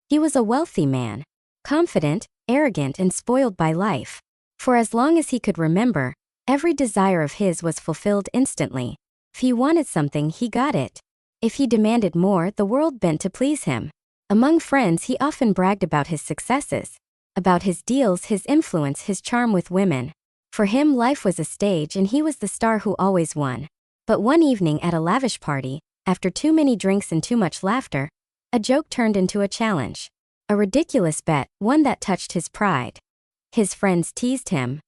He was a wealthy man, confident, arrogant, and spoiled by life. For as long as he could remember, every desire of his was fulfilled instantly. If he wanted something, he got it. If he demanded more, the world bent to please him. Among friends, he often bragged about his successes, about his deals, his influence, his charm with women. For him, life was a stage and he was the star who always won. But one evening at a lavish party, after too many drinks and too much laughter, a joke turned into a challenge. A ridiculous bet, one that touched his pride. His friends teased him.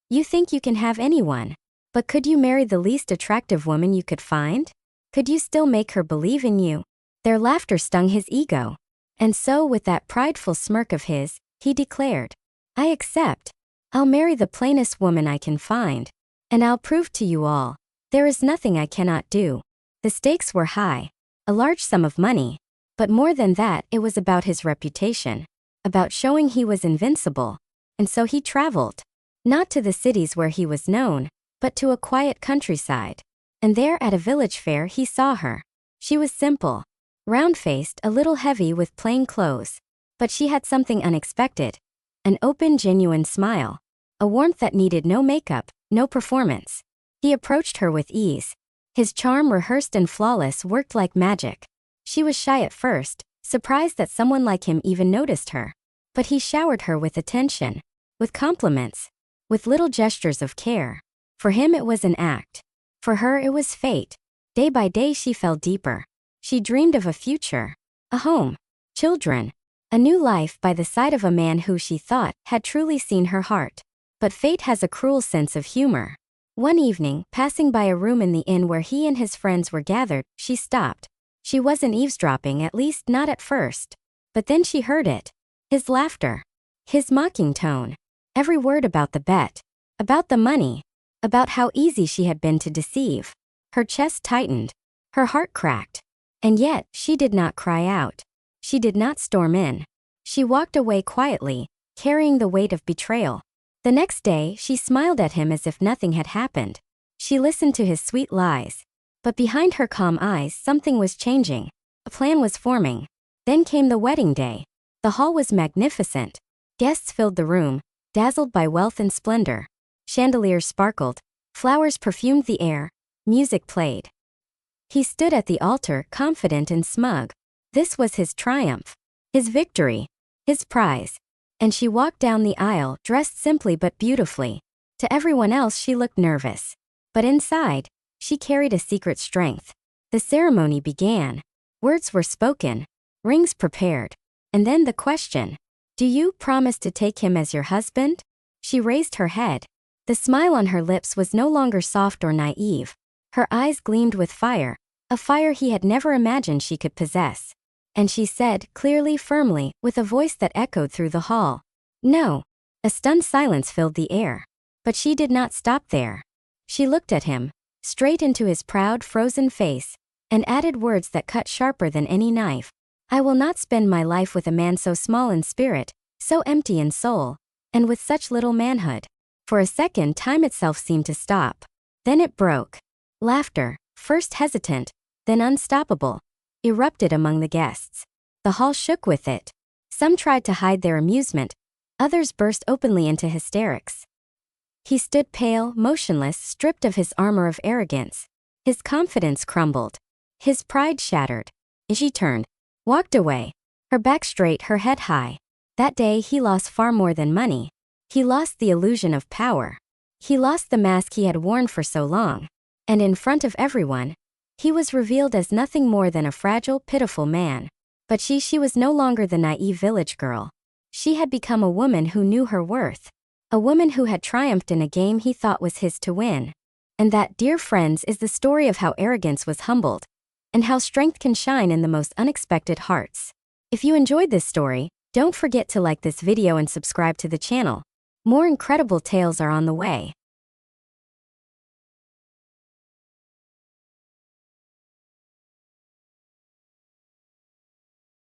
"You think you can have anyone, but could you marry the least attractive woman you could find? Could you still make her believe in you?" Their laughter stung his ego. And so, with that prideful smirk of his, he declared, "I accept. I'll marry the plainest woman I can find. And I'll prove to you all, there is nothing I cannot do." The stakes were high, a large sum of money. But more than that, it was about his reputation, about showing he was invincible. And so he traveled, not to the cities where he was known, but to a quiet countryside. And there at a village fair he saw her. She was simple, round-faced, a little heavy with plain clothes. But she had something unexpected, an open, genuine smile, a warmth that needed no makeup, no performance. He approached her with ease. His charm, rehearsed and flawless, worked like magic. She was shy at first, surprised that someone like him even noticed her. But he showered her with attention, with compliments, with little gestures of care. For him it was an act. For her it was fate. Day by day she fell deeper. She dreamed of a future, a home, children, a new life by the side of a man who she thought had truly seen her heart. But fate has a cruel sense of humor. One evening, passing by a room in the inn where he and his friends were gathered, she stopped. She wasn't eavesdropping, at least not at first. But then she heard it. His laughter. His mocking tone. Every word about the bet. About the money. About how easy she had been to deceive. Her chest tightened. Her heart cracked. And yet, she did not cry out. She did not storm in. She walked away quietly, carrying the weight of betrayal. The next day, she smiled at him as if nothing had happened. She listened to his sweet lies. But behind her calm eyes, something was changing. A plan was forming. Then came the wedding day. The hall was magnificent. Guests filled the room, dazzled by wealth and splendor. Chandeliers sparkled. Flowers perfumed the air. Music played. He stood at the altar, confident and smug. This was his triumph. His victory. His prize. And she walked down the aisle, dressed simply but beautifully. To everyone else she looked nervous. But inside, she carried a secret strength. The ceremony began. Words were spoken. Rings prepared. And then the question. "Do you promise to take him as your husband?" She raised her head. The smile on her lips was no longer soft or naive. Her eyes gleamed with fire, a fire he had never imagined she could possess. And she said, clearly, firmly, with a voice that echoed through the hall, "No." A stunned silence filled the air. But she did not stop there. She looked at him, straight into his proud, frozen face, and added words that cut sharper than any knife. "I will not spend my life with a man so small in spirit, so empty in soul, and with such little manhood." For a second, time itself seemed to stop. Then it broke. Laughter, first hesitant, then unstoppable, erupted among the guests. The hall shook with it. Some tried to hide their amusement. Others burst openly into hysterics. He stood pale, motionless, stripped of his armor of arrogance. His confidence crumbled. His pride shattered. She turned, walked away, her back straight, her head high. That day he lost far more than money. He lost the illusion of power. He lost the mask he had worn for so long. And in front of everyone, he was revealed as nothing more than a fragile, pitiful man. But she was no longer the naive village girl. She had become a woman who knew her worth. A woman who had triumphed in a game he thought was his to win. And that, dear friends, is the story of how arrogance was humbled, and how strength can shine in the most unexpected hearts. If you enjoyed this story, don't forget to like this video and subscribe to the channel. More incredible tales are on the way.